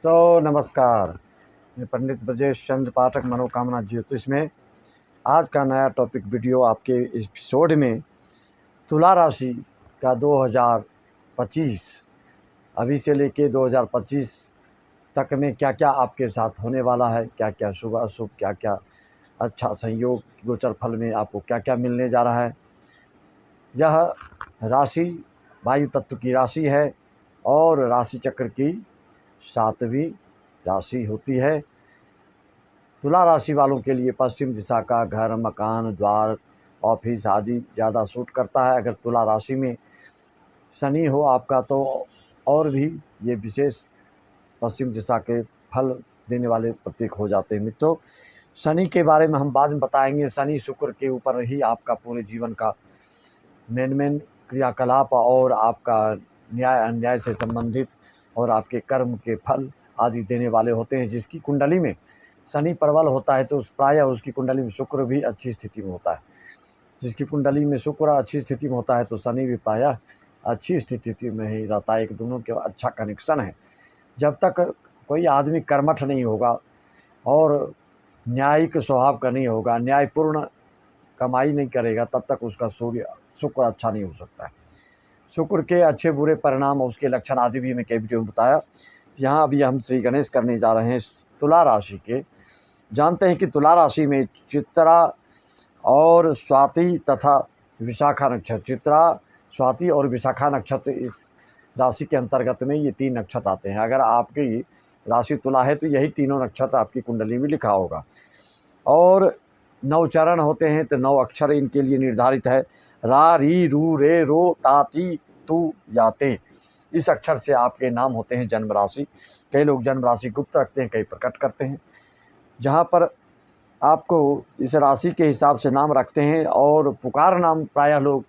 तो नमस्कार, मैं पंडित ब्रजेश चंद्र पाठक मनोकामना ज्योतिष में आज का नया टॉपिक वीडियो आपके एपिसोड में तुला राशि का 2025 अभी से लेके 2025 तक में क्या क्या आपके साथ होने वाला है, क्या क्या शुभ अशुभ, क्या क्या अच्छा संयोग, गोचर फल में आपको क्या क्या मिलने जा रहा है। यह राशि वायु तत्व की राशि है और राशि चक्र की 7वीं राशि होती है। तुला राशि वालों के लिए पश्चिम दिशा का घर, मकान, द्वार, ऑफिस आदि ज़्यादा सूट करता है। अगर तुला राशि में शनि हो आपका तो और भी ये विशेष पश्चिम दिशा के फल देने वाले प्रतीक हो जाते हैं। मित्रों, शनि के बारे में हम बाद में बताएंगे। शनि शुक्र के ऊपर ही आपका पूरे जीवन का मेन क्रियाकलाप और आपका न्याय अन्याय से संबंधित और आपके कर्म के फल आदि देने वाले होते हैं। जिसकी कुंडली में शनि प्रबल होता है तो प्रायः उसकी कुंडली में शुक्र भी अच्छी स्थिति में होता है। जिसकी कुंडली में शुक्र अच्छी स्थिति में होता है तो शनि भी प्रायः अच्छी स्थिति में ही रहता है। एक दोनों के अच्छा कनेक्शन है। जब तक कोई आदमी कर्मठ नहीं होगा और न्यायिक स्वभाव का नहीं होगा, न्यायपूर्ण कमाई नहीं करेगा, तब तक उसका शुक्र अच्छा नहीं हो सकता है। शुक्र के अच्छे बुरे परिणाम और उसके लक्षण आदि भी मैं कई वीडियो में बताया। यहाँ अभी हम श्री गणेश करने जा रहे हैं तुला राशि के। जानते हैं कि तुला राशि में चित्रा और स्वाति तथा विशाखा नक्षत्र, चित्रा, स्वाति और विशाखा नक्षत्र इस राशि के अंतर्गत में ये 3 नक्षत्र आते हैं। अगर आपकी राशि तुला है तो यही तीनों नक्षत्र आपकी कुंडली में लिखा होगा। और 9 चरण होते हैं तो 9 अक्षर इनके लिए निर्धारित है। रा, री, रू, रे, रो, ता, ती, तू, या ते। इस अक्षर से आपके नाम होते हैं जन्म राशि। कई लोग जन्म राशि गुप्त रखते हैं, कई प्रकट करते हैं। जहाँ पर आपको इस राशि के हिसाब से नाम रखते हैं और पुकार नाम प्रायः लोग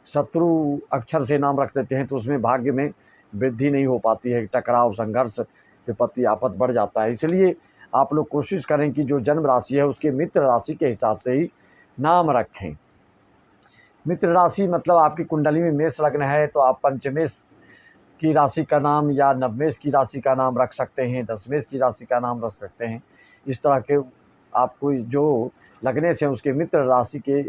शत्रु अक्षर से नाम रख देते हैं तो उसमें भाग्य में वृद्धि नहीं हो पाती है। टकराव, संघर्ष, विपत्ति, आफत बढ़ जाता है। इसलिए आप लोग कोशिश करें कि जो जन्म राशि है उसके मित्र राशि के हिसाब से ही नाम रखें। मित्र राशि मतलब आपकी कुंडली में मेष लग्न है तो आप पंचमेश की राशि का नाम या नवमेश की राशि का नाम रख सकते हैं, दशमेश की राशि का नाम रख सकते हैं। इस तरह के आपको जो लगने से उसके मित्र राशि के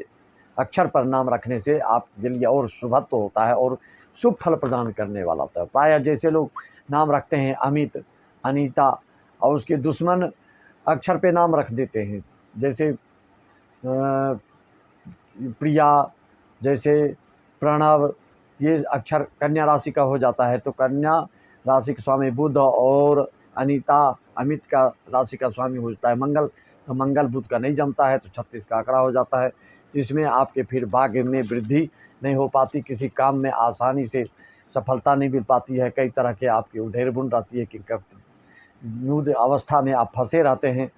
अक्षर पर नाम रखने से आपके लिए और शुभत्व होता है और शुभ फल प्रदान करने वाला होता है। प्रायः जैसे लोग नाम रखते हैं अमित, अनीता और उसके दुश्मन अक्षर पे नाम रख देते हैं, जैसे प्रिया, जैसे प्रणव, ये अक्षर कन्या राशि का हो जाता है तो कन्या राशि के स्वामी बुध और अनीता अमित का राशि का स्वामी हो जाता है मंगल। तो मंगल बुध का नहीं जमता है तो 36 का आंकड़ा हो जाता है। तो इसमें आपके फिर भाग्य में वृद्धि नहीं हो पाती, किसी काम में आसानी से सफलता नहीं मिल पाती है। कई तरह के आपकी उधेड़ बुन रहती है कि न्यूद अवस्था में आप फंसे रहते हैं,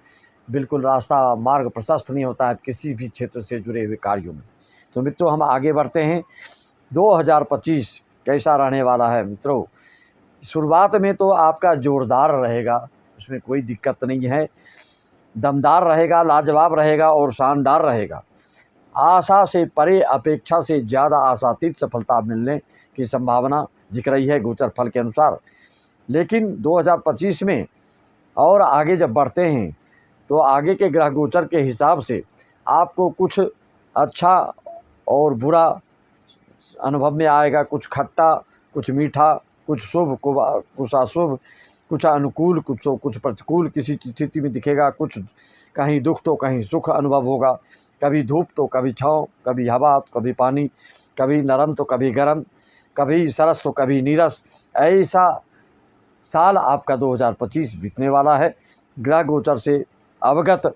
बिल्कुल रास्ता मार्ग प्रशस्त नहीं होता है किसी भी क्षेत्र से जुड़े हुए कार्यों में। तो मित्रों, हम आगे बढ़ते हैं। 2025 कैसा रहने वाला है मित्रों? शुरुआत में तो आपका जोरदार रहेगा, उसमें कोई दिक्कत नहीं है। दमदार रहेगा, लाजवाब रहेगा और शानदार रहेगा। आशा से परे, अपेक्षा से ज़्यादा आशातीत सफलता मिलने की संभावना दिख रही है गोचर फल के अनुसार। लेकिन 2025 में और आगे जब बढ़ते हैं तो आगे के ग्रह गोचर के हिसाब से आपको कुछ अच्छा और बुरा अनुभव में आएगा। कुछ खट्टा, कुछ मीठा, कुछ शुभ, कुछ अशुभ, कुछ अनुकूल, कुछ प्रतिकूल किसी स्थिति में दिखेगा। कुछ कहीं दुख तो कहीं सुख अनुभव होगा। कभी धूप तो कभी छाँव, कभी हवा तो कभी पानी, कभी नरम तो कभी गर्म, कभी सरस तो कभी नीरस। ऐसा साल आपका 2025 बीतने वाला है। ग्रह गोचर से अवगत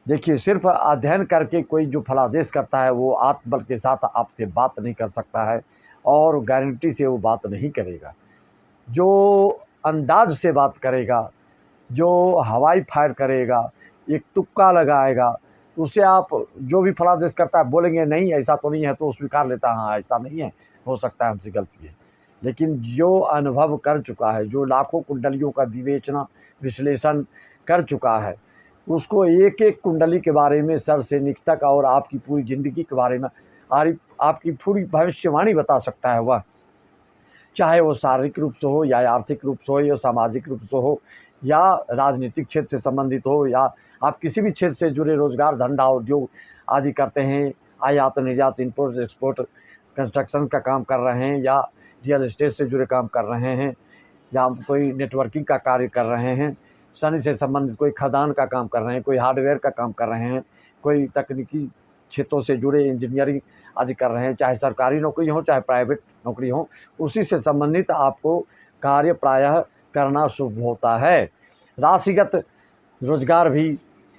देखिए, सिर्फ अध्ययन करके कोई जो फलादेश करता है वो आत्मबल के साथ आपसे बात नहीं कर सकता है और गारंटी से वो बात नहीं करेगा। जो अंदाज से बात करेगा, जो हवाई फायर करेगा, एक तुक्का लगाएगा, तो उससे आप जो भी फलादेश करता है बोलेंगे नहीं ऐसा तो नहीं है, तो स्वीकार लेता है हाँ ऐसा नहीं है, हो सकता है हमसे गलती है। लेकिन जो अनुभव कर चुका है, जो लाखों कुंडलियों का विवेचना विश्लेषण कर चुका है, उसको एक एक कुंडली के बारे में सर से निक तक और आपकी पूरी ज़िंदगी के बारे में आपकी पूरी भविष्यवाणी बता सकता है वह। चाहे वो शारीरिक रूप से हो या आर्थिक रूप से हो या सामाजिक रूप से हो या राजनीतिक क्षेत्र से संबंधित हो, या आप किसी भी क्षेत्र से जुड़े रोजगार, धंधा, उद्योग आदि करते हैं, आयात निर्यात, इम्पोर्ट एक्सपोर्ट, कंस्ट्रक्शन का काम कर रहे हैं, या रियल एस्टेट से जुड़े काम कर रहे हैं, या कोई नेटवर्किंग का कार्य कर रहे हैं, सनी से संबंधित कोई खदान का काम कर रहे हैं, कोई हार्डवेयर का काम कर रहे हैं, कोई तकनीकी क्षेत्रों से जुड़े इंजीनियरिंग आदि कर रहे हैं, चाहे सरकारी नौकरी हो चाहे प्राइवेट नौकरी हो, उसी से संबंधित आपको कार्य प्रायः करना शुभ होता है। राशिगत रोजगार भी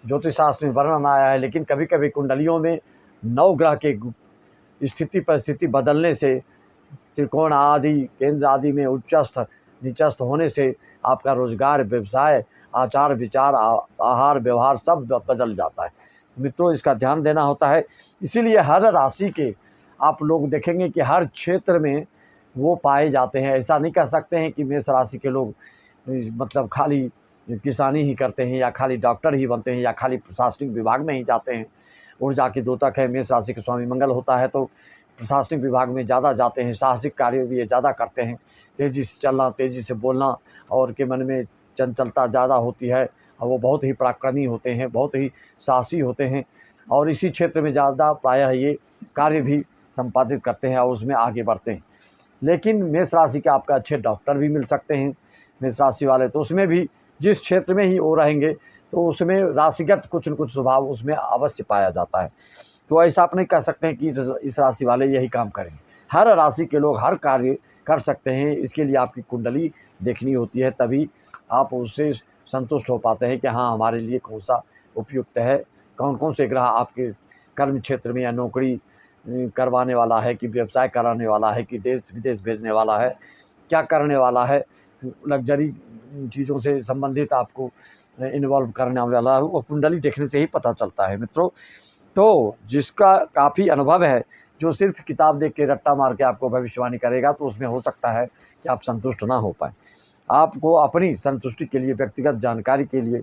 ज्योतिष शास्त्र में वर्णन आया है, लेकिन कभी कभी कुंडलियों में नवग्रह के स्थिति परिस्थिति बदलने से, त्रिकोण आदि, केंद्र आदि में उच्चस्थ नीचस्थ होने से आपका रोजगार, व्यवसाय, आचार विचार, आहार व्यवहार सब बदल जाता है। मित्रों, इसका ध्यान देना होता है। इसीलिए हर राशि के आप लोग देखेंगे कि हर क्षेत्र में वो पाए जाते हैं। ऐसा नहीं कह सकते हैं कि मेष राशि के लोग मतलब खाली किसानी ही करते हैं, या खाली डॉक्टर ही बनते हैं, या खाली प्रशासनिक विभाग में ही जाते हैं। ऊर्जा के द्योतक है, मेष राशि के स्वामी मंगल होता है, तो प्रशासनिक विभाग में ज़्यादा जाते हैं, साहसिक कार्य भी ये ज़्यादा करते हैं। तेज़ी से चलना, तेज़ी से बोलना, और के मन में चंचलता ज़्यादा होती है, और वो बहुत ही पराक्रमी होते हैं, बहुत ही साहसी होते हैं, और इसी क्षेत्र में ज़्यादा प्रायः ये कार्य भी संपादित करते हैं और उसमें आगे बढ़ते हैं। लेकिन मेष राशि के आपका अच्छे डॉक्टर भी मिल सकते हैं मेष राशि वाले, तो उसमें भी जिस क्षेत्र में ही वो रहेंगे तो उसमें राशिगत कुछ न कुछ स्वभाव उसमें अवश्य पाया जाता है। तो ऐसा आप नहीं कह सकते हैं कि इस राशि वाले यही काम करेंगे। हर राशि के लोग हर कार्य कर सकते हैं। इसके लिए आपकी कुंडली देखनी होती है, तभी आप उससे संतुष्ट हो पाते हैं कि हाँ, हमारे लिए कौन सा उपयुक्त है, कौन कौन से ग्रह आपके कर्म क्षेत्र में या नौकरी करवाने वाला है, कि व्यवसाय कराने वाला है, कि देश विदेश भेजने वाला है, क्या करने वाला है, लग्जरी चीज़ों से संबंधित आपको इन्वॉल्व करने वाला है, वो कुंडली देखने से ही पता चलता है। मित्रों, तो जिसका काफ़ी अनुभव है, जो सिर्फ किताब देख के रट्टा मार के आपको भविष्यवाणी करेगा, तो उसमें हो सकता है कि आप संतुष्ट ना हो पाए। आपको अपनी संतुष्टि के लिए, व्यक्तिगत जानकारी के लिए,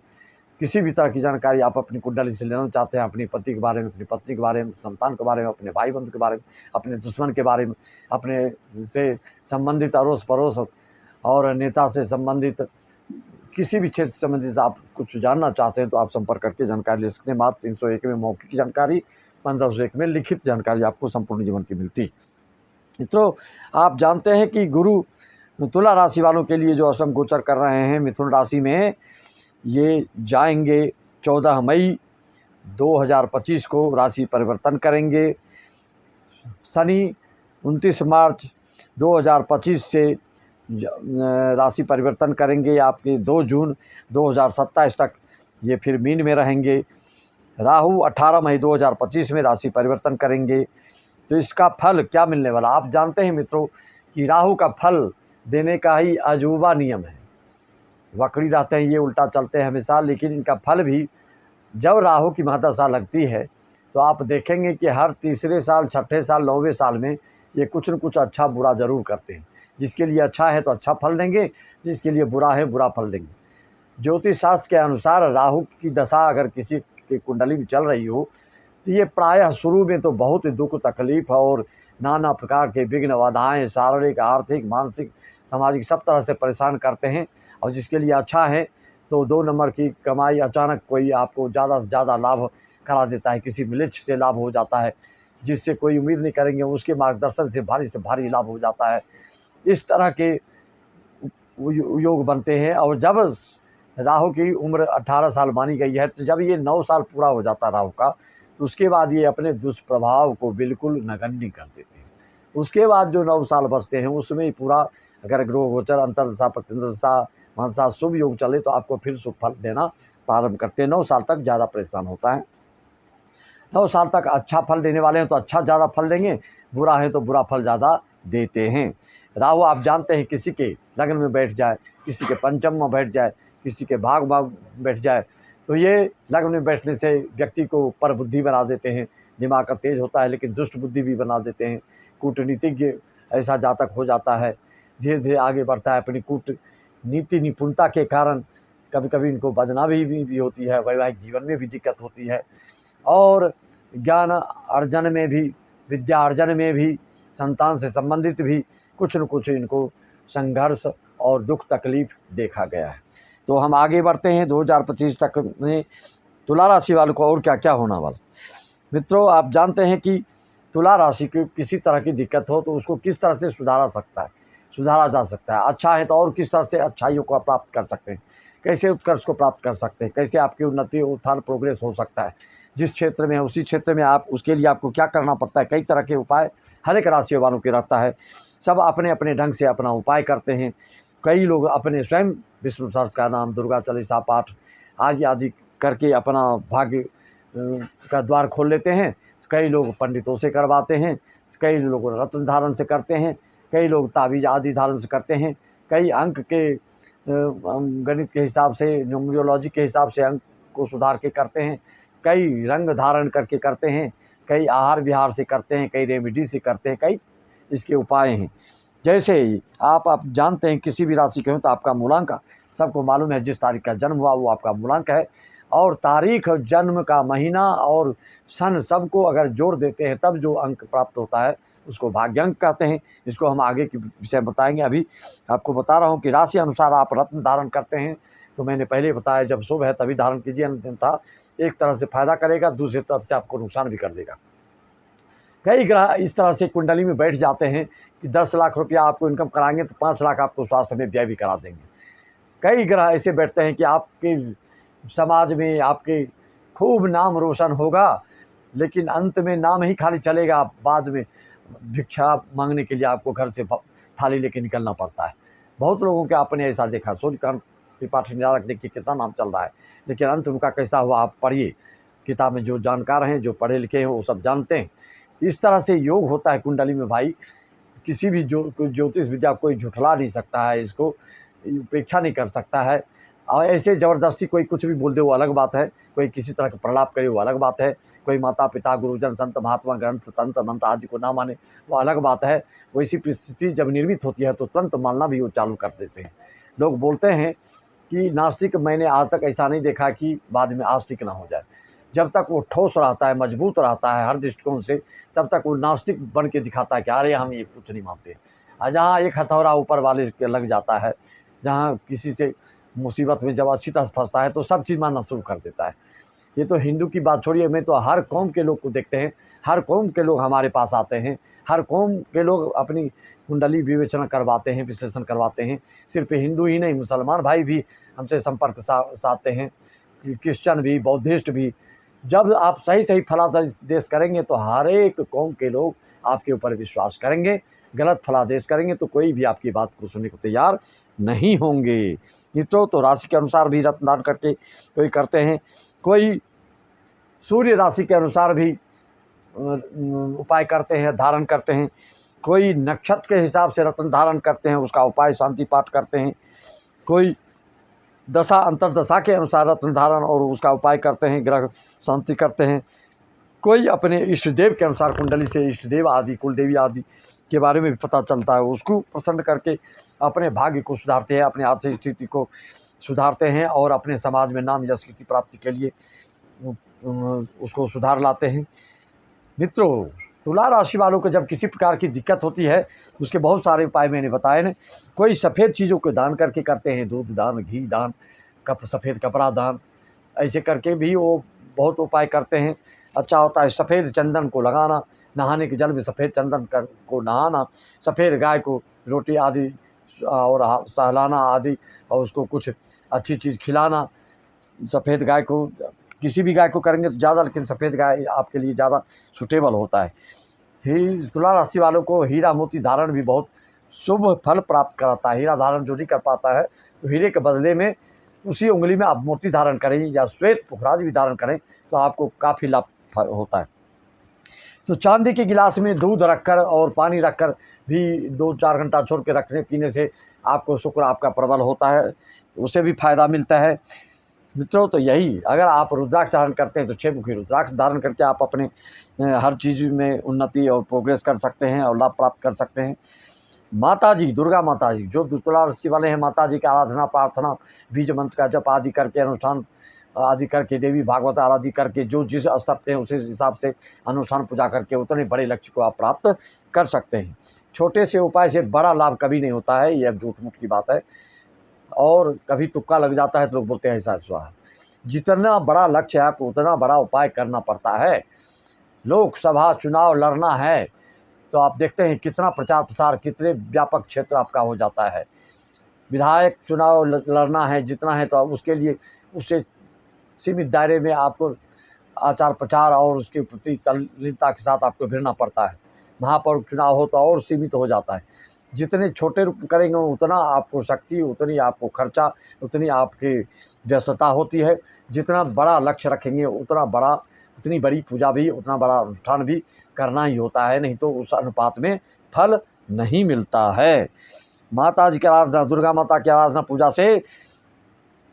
किसी भी तरह की जानकारी आप अपनी कुंडली से लेना चाहते हैं, अपने पति के बारे में, अपनी पत्नी के बारे में, संतान के बारे में, अपने भाई बंधु के बारे में, अपने दुश्मन के बारे में, अपने से संबंधित अड़ोस पड़ोस और नेता से संबंधित किसी भी क्षेत्र से संबंधित आप कुछ जानना चाहते हैं, तो आप संपर्क करके जानकारी ले सकते हैं। मात्र 301 में मौखिक जानकारी, 1501 में लिखित जानकारी आपको संपूर्ण जीवन की मिलती है। तो आप जानते हैं कि गुरु तुला राशि वालों के लिए जो अष्टम गोचर कर रहे हैं मिथुन राशि में, ये जाएंगे 14 मई 2025 को राशि परिवर्तन करेंगे। शनि 29 मार्च 2025 से राशि परिवर्तन करेंगे। आपके 2 जून 2027 तक ये फिर मीन में रहेंगे। राहु 18 मई 2025 में राशि परिवर्तन करेंगे। तो इसका फल क्या मिलने वाला, आप जानते हैं मित्रों कि राहु का फल देने का ही अजूबा नियम है। वक्री रहते हैं, ये उल्टा चलते हैं हमेशा, लेकिन इनका फल भी जब राहु की महादशा लगती है तो आप देखेंगे कि हर तीसरे साल, छठे साल, 9वें साल में ये कुछ न कुछ अच्छा बुरा ज़रूर करते हैं। जिसके लिए अच्छा है तो अच्छा फल देंगे, जिसके लिए बुरा है बुरा फल देंगे। ज्योतिष शास्त्र के अनुसार राहु की दशा अगर किसी की कुंडली में चल रही हो तो ये प्रायः शुरू में तो बहुत दुख तकलीफ और नाना प्रकार के विघ्न बाधाएँ, शारीरिक, आर्थिक, मानसिक, सामाजिक सब तरह से परेशान करते हैं। और जिसके लिए अच्छा है तो 2 नंबर की कमाई अचानक कोई आपको ज़्यादा से ज़्यादा लाभ करा देता है, किसी मिलेच्छ से लाभ हो जाता है, जिससे कोई उम्मीद नहीं करेंगे, उसके मार्गदर्शन से भारी लाभ हो जाता है। इस तरह के योग बनते हैं। और जब राहु की उम्र 18 साल मानी गई है, तो जब ये 9 साल पूरा हो जाता है राहु का, तो उसके बाद ये अपने दुष्प्रभाव को बिल्कुल नगण्य कर देते हैं। उसके बाद जो 9 साल बचते हैं उसमें ही पूरा, अगर ग्रह गोचर, अंतर्दशा, प्रत्यंतरदशा, मनसा शुभ योग चले तो आपको फिर शुभ फल देना प्रारंभ करते हैं। 9 साल तक ज़्यादा परेशान होता है। 9 साल तक अच्छा फल देने वाले हैं तो अच्छा ज़्यादा फल देंगे, बुरा है तो बुरा फल ज़्यादा देते हैं। राहु आप जानते हैं किसी के लग्न में बैठ जाए, किसी के पंचम में बैठ जाए, किसी के भाग में बैठ जाए, तो ये लग्न में बैठने से व्यक्ति को पर बुद्धि बना देते हैं। दिमाग का तेज होता है लेकिन दुष्ट बुद्धि भी बना देते हैं। कूटनीतिज्ञ ऐसा जातक हो जाता है, धीरे धीरे आगे बढ़ता है। अपनी कूटनीति निपुणता के कारण कभी कभी इनको बदनामी भी होती है, वैवाहिक जीवन में भी दिक्कत होती है, और ज्ञान अर्जन में भी, विद्या अर्जन में भी, संतान से संबंधित भी कुछ न कुछ इनको संघर्ष और दुख तकलीफ देखा गया है। तो हम आगे बढ़ते हैं 2025 तक में तुला राशि वालों को और क्या क्या होना वाला। मित्रों, आप जानते हैं कि तुला राशि की किसी तरह की दिक्कत हो तो उसको किस तरह से सुधारा जा सकता है। अच्छा है तो और किस तरह से अच्छाइयों को प्राप्त कर सकते हैं, कैसे उत्कर्ष को प्राप्त कर सकते हैं, कैसे आपकी उन्नति उत्थान प्रोग्रेस हो सकता है। जिस क्षेत्र में है उसी क्षेत्र में आप उसके लिए आपको क्या करना पड़ता है, कई तरह के उपाय हर एक राशि वालों के रहता है। सब अपने अपने ढंग से अपना उपाय करते हैं। कई लोग अपने स्वयं विष्णु सहस्त्र का नाम, दुर्गा चालीसा पाठ आदि करके अपना भाग्य का द्वार खोल लेते हैं। कई लोग पंडितों से करवाते हैं, कई लोग रत्न धारण से करते हैं, कई लोग ताबीज आदि धारण से करते हैं, कई अंक के गणित के हिसाब से, न्यूमरोलॉजी के हिसाब से अंक को सुधार के करते हैं, कई रंग धारण करके करते हैं, कई आहार विहार से करते हैं, कई रेमेडी से करते हैं, कई इसके उपाय हैं। जैसे ही आप जानते हैं किसी भी राशि के हो तो आपका मूलांक सबको मालूम है, जिस तारीख का जन्म हुआ वो आपका मूलांक है। और तारीख, जन्म का महीना और सन सबको अगर जोड़ देते हैं तब जो अंक प्राप्त होता है उसको भाग्यांक कहते हैं। इसको हम आगे के विषय बताएंगे। अभी आपको बता रहा हूँ कि राशि अनुसार आप रत्न धारण करते हैं तो मैंने पहले बताया जब शुभ है तभी धारण कीजिए, अन्यथा एक तरह से फायदा करेगा, दूसरी तरफ से आपको नुकसान भी कर देगा। कई ग्रह इस तरह से कुंडली में बैठ जाते हैं कि 10 लाख रुपया आपको इनकम कराएंगे तो 5 लाख आपको स्वास्थ्य में व्यय भी करा देंगे। कई ग्रह ऐसे बैठते हैं कि आपके समाज में आपके खूब नाम रोशन होगा, लेकिन अंत में नाम ही खाली चलेगा, बाद में भिक्षा मांगने के लिए आपको घर से थाली लेके निकलना पड़ता है। बहुत लोगों के आपने ऐसा देखा। सूर्यकांत त्रिपाठी निरालक देखिए कितना नाम चल रहा है, लेकिन अंत उनका कैसा हुआ आप पढ़िए। किताब में जो जानकार हैं, जो पढ़े लिखे हैं, वो सब जानते हैं। इस तरह से योग होता है कुंडली में भाई। किसी भी ज्योतिष विद्या कोई झुठला नहीं सकता है, इसको उपेक्षा नहीं कर सकता है। और ऐसे ज़बरदस्ती कोई कुछ भी बोल दे वो अलग बात है, कोई किसी तरह का प्रलाप करे वो अलग बात है, कोई माता पिता गुरुजन संत महात्मा ग्रंथ तंत्र मंत्र आदि को ना माने वो अलग बात है। वैसी परिस्थिति जब निर्मित होती है तो तुरंत मानना भी वो चालू कर देते हैं। लोग बोलते हैं कि नास्तिक, मैंने आज तक ऐसा नहीं देखा कि बाद में आस्तिक ना हो जाए। जब तक वो ठोस रहता है, मजबूत रहता है हर दृष्टिकोण से, तब तक वो नास्तिक बन के दिखाता है कि अरे हम ये कुछ नहीं मानते। और जहाँ एक हथौड़ा ऊपर वाले के लग जाता है, जहाँ किसी से मुसीबत में जब अच्छी तरह फंसता है तो सब चीज़ मानना शुरू कर देता है। ये तो हिंदू की बात छोड़िए, मैं तो हर कौम के लोग को देखते हैं, हर कौम के लोग हमारे पास आते हैं, हर कौम के लोग अपनी कुंडली विवेचना करवाते हैं, विश्लेषण करवाते हैं। सिर्फ हिंदू ही नहीं, मुसलमान भाई भी हमसे संपर्क साधते हैं, क्रिश्चियन भी, बौद्धिस्ट भी। जब आप सही सही फलादेश करेंगे तो हर एक कौम के लोग आपके ऊपर विश्वास करेंगे। गलत फलादेश करेंगे तो कोई भी आपकी बात को सुनने को तैयार नहीं होंगे। मित्रों, तो राशि के अनुसार भी रत्न दान करके कोई करते हैं, कोई सूर्य राशि के अनुसार भी उपाय करते हैं, धारण करते हैं, कोई नक्षत्र के हिसाब से रत्न धारण करते हैं, उसका उपाय शांति पाठ करते हैं, कोई दशा अंतरदशा के अनुसार रत्न धारण और उसका उपाय करते हैं, ग्रह शांति करते हैं, कोई अपने इष्ट देव के अनुसार कुंडली से इष्ट देव आदि, कुल देवी आदि के बारे में भी पता चलता है, उसको प्रसन्न करके अपने भाग्य को सुधारते हैं, अपने आर्थिक स्थिति को सुधारते हैं और अपने समाज में नाम यश कीर्ति प्राप्ति के लिए उसको सुधार लाते हैं। मित्रों, तुला राशि वालों को जब किसी प्रकार की दिक्कत होती है उसके बहुत सारे उपाय मैंने बताए ना। कोई सफ़ेद चीज़ों को दान करके करते हैं, दूध दान, घी दान, सफ़ेद कपड़ा दान, ऐसे करके भी वो बहुत उपाय करते हैं। अच्छा होता है सफ़ेद चंदन को लगाना, नहाने के जल में सफ़ेद चंदन को नहाना, सफ़ेद गाय को रोटी आदि और सहलाना आदि, और उसको कुछ अच्छी चीज़ खिलाना। सफ़ेद गाय को, किसी भी गाय को करेंगे तो ज़्यादा, लेकिन सफ़ेद गाय आपके लिए ज़्यादा सूटेबल होता है। तुला राशि वालों को हीरा मोती धारण भी बहुत शुभ फल प्राप्त कराता है। हीरा धारण जो नहीं कर पाता है तो हीरे के बदले में उसी उंगली में आप मोती धारण करें या श्वेत पुखराज भी धारण करें तो आपको काफ़ी लाभ होता है। तो चांदी के गिलास में दूध रखकर और पानी रखकर भी 2-4 घंटा छोड़ के रखने पीने से आपको शुक्र आपका प्रबल होता है, उसे भी फायदा मिलता है। मित्रों, तो यही, अगर आप रुद्राक्ष धारण करते हैं तो 6 मुखी रुद्राक्ष धारण करके आप अपने हर चीज़ में उन्नति और प्रोग्रेस कर सकते हैं और लाभ प्राप्त कर सकते हैं। माता जी, दुर्गा माता जी, जो तुला राशि वाले हैं, माता जी की आराधना प्रार्थना बीज मंत्र का जप आदि करके अनुष्ठान आदि करके, देवी भागवत आदि करके, जो जिस स्तर पे उसी हिसाब से अनुष्ठान पूजा करके उतने बड़े लक्ष्य को आप प्राप्त कर सकते हैं। छोटे से उपाय से बड़ा लाभ कभी नहीं होता है, ये अब झूठ-मूठ की बात है। और कभी तुक्का लग जाता है तो लोग बोलते हैं ऐसा स्वाहा। जितना बड़ा लक्ष्य है आपको उतना बड़ा उपाय करना पड़ता है। लोकसभा चुनाव लड़ना है तो आप देखते हैं कितना प्रचार प्रसार, कितने व्यापक क्षेत्र आपका हो जाता है। विधायक चुनाव लड़ना है, जितना है, तो उसके लिए उससे सीमित दायरे में आपको आचार प्रचार और उसके प्रति तल्लीनता के साथ आपको भिड़ना पड़ता है। महापौर चुनाव हो तो और सीमित हो जाता है। जितने छोटे रूप करेंगे उतना आपको शक्ति, उतनी आपको खर्चा, उतनी आपकी व्यस्तता होती है। जितना बड़ा लक्ष्य रखेंगे उतनी बड़ी पूजा भी, उतना बड़ा अनुष्ठान भी करना ही होता है, नहीं तो उस अनुपात में फल नहीं मिलता है। माता जी की आराधना, दुर्गा माता की आराधना पूजा से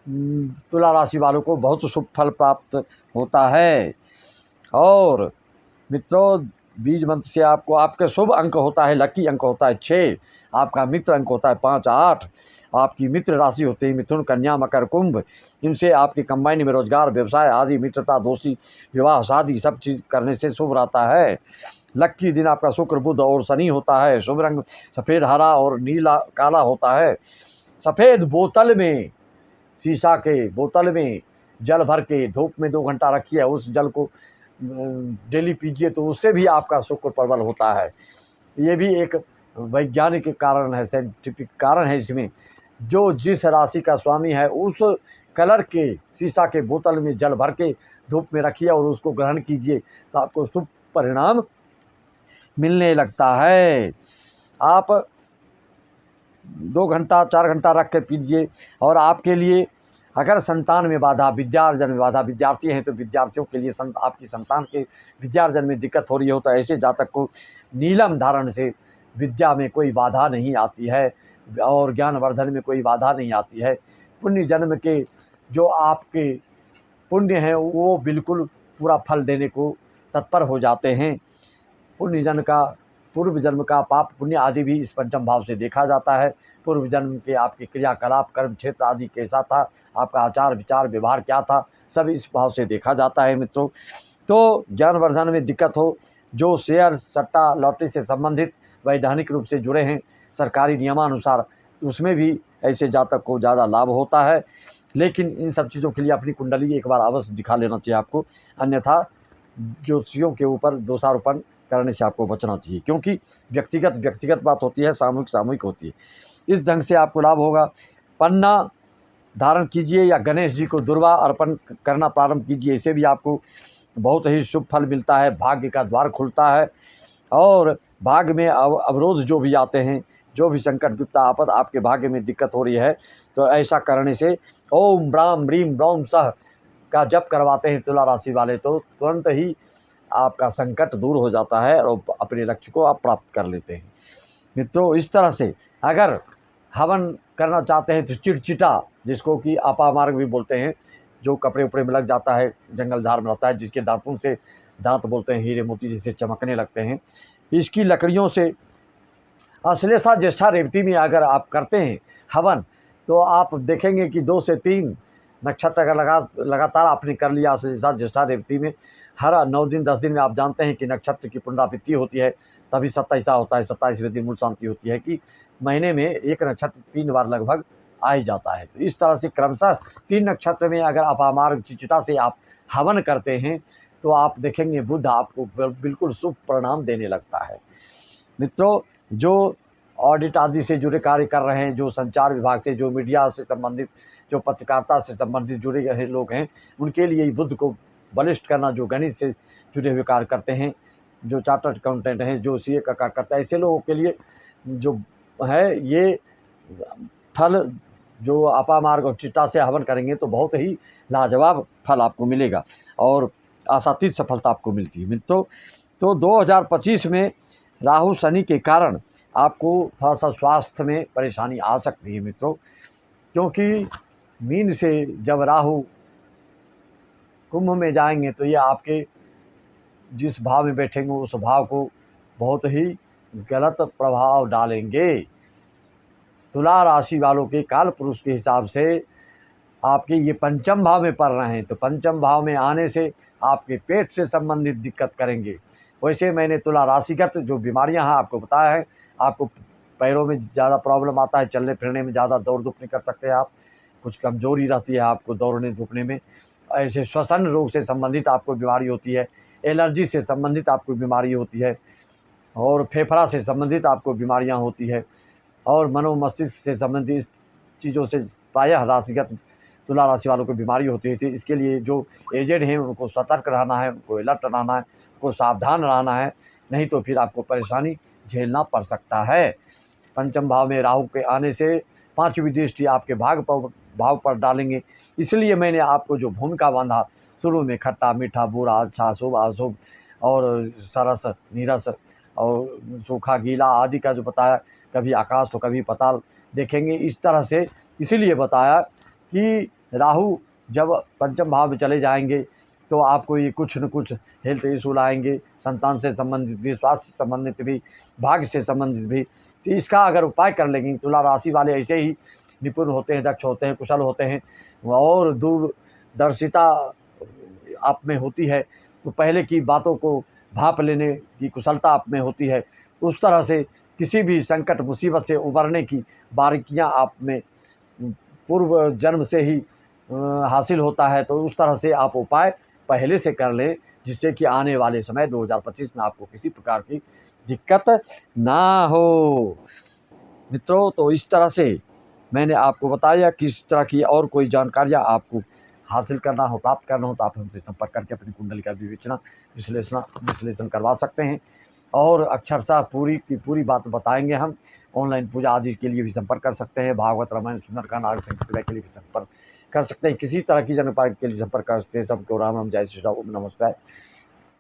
तुला राशि वालों को बहुत शुभ फल प्राप्त होता है। और मित्रों, बीज मंत्र से आपको आपके शुभ अंक होता है, लकी अंक होता है 6, आपका मित्र अंक होता है 5, 8, आपकी मित्र राशि होती है मिथुन, कन्या, मकर, कुंभ। इनसे आपकी कंबाइन में रोजगार, व्यवसाय आदि, मित्रता, दोस्ती, विवाह, शादी सब चीज़ करने से शुभ रहता है। लक्की दिन आपका शुक्र, बुध और शनि होता है। शुभ रंग सफ़ेद, हरा और नीला, काला होता है। सफ़ेद बोतल में, शीशा के बोतल में जल भर के धूप में 2 घंटा रखिए, उस जल को डेली पीजिए तो उससे भी आपका शुक्र प्रबल होता है। ये भी एक वैज्ञानिक कारण है, साइंटिफिक कारण है इसमें। जो जिस राशि का स्वामी है उस कलर के शीशा के बोतल में जल भर के धूप में रखिए और उसको ग्रहण कीजिए तो आपको शुभ परिणाम मिलने लगता है। आप 2 घंटा 4 घंटा रख के पीजिए। और आपके लिए अगर संतान में बाधा, विद्यार्जन में बाधा, विद्यार्थी हैं तो विद्यार्थियों के लिए आपकी संतान के विद्यार्जन में दिक्कत हो रही हो तो ऐसे जातक को नीलम धारण से विद्या में कोई बाधा नहीं आती है और ज्ञानवर्धन में कोई बाधा नहीं आती है। पुण्य जन्म के जो आपके पुण्य हैं वो बिल्कुल पूरा फल देने को तत्पर हो जाते हैं। पुण्य जन्म का, पूर्व जन्म का पाप पुण्य आदि भी इस पंचम भाव से देखा जाता है। पूर्व जन्म के आपके क्रियाकलाप, कर्म क्षेत्र आदि कैसा था, आपका आचार विचार व्यवहार क्या था, सब इस भाव से देखा जाता है मित्रों। तो ज्ञानवर्धन में दिक्कत हो, जो शेयर, सट्टा, लॉटरी से संबंधित वैधानिक रूप से जुड़े हैं सरकारी नियमानुसार, उसमें भी ऐसे जातक को ज़्यादा लाभ होता है। लेकिन इन सब चीज़ों के लिए अपनी कुंडली एक बार अवश्य दिखा लेना चाहिए आपको, अन्यथा ज्योतिषियों के ऊपर दोषारोपण करने से आपको बचना चाहिए, क्योंकि व्यक्तिगत बात होती है, सामूहिक होती है। इस ढंग से आपको लाभ होगा। पन्ना धारण कीजिए या गणेश जी को दुर्वा अर्पण करना प्रारंभ कीजिए, इससे भी आपको बहुत ही शुभ फल मिलता है। भाग्य का द्वार खुलता है और भाग्य में अवरोध जो भी आते हैं, जो भी संकट विपदा आपद आपके भाग्य में दिक्कत हो रही है, तो ऐसा करने से ओम ब्राम ब्रीम ब्रौम सह का जप करवाते हैं तुला राशि वाले तो तुरंत ही आपका संकट दूर हो जाता है और अपने लक्ष्य को आप प्राप्त कर लेते हैं। मित्रों, इस तरह से अगर हवन करना चाहते हैं तो चिड़चिटा, जिसको कि अपामार्ग भी बोलते हैं, जो कपड़े उपड़े में लग जाता है, जंगल झाड़ में रहता है, जिसके दांतों से दांत बोलते हैं हीरे मोती जैसे चमकने लगते हैं, इसकी लकड़ियों से अश्लेषा ज्येष्ठा रेवती में अगर आप करते हैं हवन तो आप देखेंगे कि 2 से 3 नक्षत्र अगर लगातार आपने कर लिया अश्लेषा ज्येष्ठा रेवती में, हर 9 दिन 10 दिन में आप जानते हैं कि नक्षत्र की पुनरावृत्ति होती है, तभी 27वां होता है, 27वें दिन मूल शांति होती है कि महीने में एक नक्षत्र 3 बार लगभग आ ही जाता है। तो इस तरह से क्रमशः 3 नक्षत्र में अगर अपामार्ग चिचिटा से आप हवन करते हैं तो आप देखेंगे बुध आपको बिल्कुल शुभ परिणाम देने लगता है। मित्रों, जो ऑडिट आदि से जुड़े कार्य कर रहे हैं, जो संचार विभाग से, जो मीडिया से संबंधित, जो पत्रकारिता से संबंधित जुड़े हुए लोग हैं, उनके लिए बुध को बलिष्ठ करना, जो गणित से जुड़े हुए कार्य करते हैं, जो चार्टर्ड अकाउंटेंट हैं, जो सीए का कार्य करते हैं, ऐसे लोगों के लिए जो है ये फल, जो अपामार्ग और चिट्टा से हवन करेंगे तो बहुत ही लाजवाब फल आपको मिलेगा और आशातीत सफलता आपको मिलती है। मित्रों, तो 2025 में राहु शनि के कारण आपको थोड़ा सा स्वास्थ्य में परेशानी आ सकती है मित्रों, क्योंकि मीन से जब राहु कुंभ में जाएंगे तो ये आपके जिस भाव में बैठेंगे उस भाव को बहुत ही गलत प्रभाव डालेंगे। तुला राशि वालों के काल पुरुष के हिसाब से आपके ये पंचम भाव में पड़ रहे हैं, तो पंचम भाव में आने से आपके पेट से संबंधित दिक्कत करेंगे। वैसे मैंने तुला राशिगत जो बीमारियां हैं आपको बताया है। आपको पैरों में ज़्यादा प्रॉब्लम आता है, चलने फिरने में ज़्यादा दौड़ धूप नहीं कर सकते आप, कुछ कमज़ोरी रहती है आपको दौड़ने धूपने में। ऐसे श्वसन रोग से संबंधित आपको बीमारी होती है, एलर्जी से संबंधित आपको बीमारी होती है, और फेफड़ा से संबंधित आपको बीमारियां होती है, और मनोमस्तिष्क से संबंधित चीज़ों से प्रायः राशिगत तुला राशि वालों को बीमारी होती थी। इसके लिए जो एजेड हैं उनको सतर्क रहना है, उनको अलर्ट रहना है, उनको सावधान रहना है, नहीं तो फिर आपको परेशानी झेलना पड़ सकता है। पंचम भाव में राहु के आने से पांचवी दृष्टि आपके भाव पर डालेंगे। इसलिए मैंने आपको जो भूमिका बांधा शुरू में, खट्टा मीठा बुरा अच्छा शुभ अशुभ और सरस नीरस और सूखा गीला आदि का जो बताया, कभी आकाश तो कभी पाताल देखेंगे, इस तरह से इसलिए बताया कि राहु जब पंचम भाव में चले जाएंगे तो आपको ये कुछ न कुछ हेल्थ इशू लाएंगे, संतान से संबंधित भी, स्वास्थ्य से संबंधित भी, भाग्य से संबंधित भी। तो इसका अगर उपाय कर लेंगे, तुला राशि वाले ऐसे ही निपुण होते हैं, दक्ष होते हैं, कुशल होते हैं और दूरदर्शिता आप में होती है, तो पहले की बातों को भांप लेने की कुशलता आप में होती है। उस तरह से किसी भी संकट मुसीबत से उबरने की बारीकियां आप में पूर्व जन्म से ही हासिल होता है। तो उस तरह से आप उपाय पहले से कर लें, जिससे कि आने वाले समय 2025 में आपको किसी प्रकार की दिक्कत ना हो। मित्रों, तो इस तरह से मैंने आपको बताया, किस तरह की और कोई जानकारियाँ आपको हासिल करना हो, प्राप्त करना हो, तो आप हमसे संपर्क करके अपनी कुंडली का विवेचना विश्लेषण करवा सकते हैं, और अक्षरशः पूरी की पूरी बात बताएंगे हम। ऑनलाइन पूजा आदि के लिए भी संपर्क कर सकते हैं, भागवत रामायण सुंदरकांड आदि संगीत के लिए भी संपर्क कर सकते हैं, किसी तरह की जानकारी के लिए संपर्क कर सकते हैं। सबको राम राम, जय श्री राम, ओम नमः शिवाय।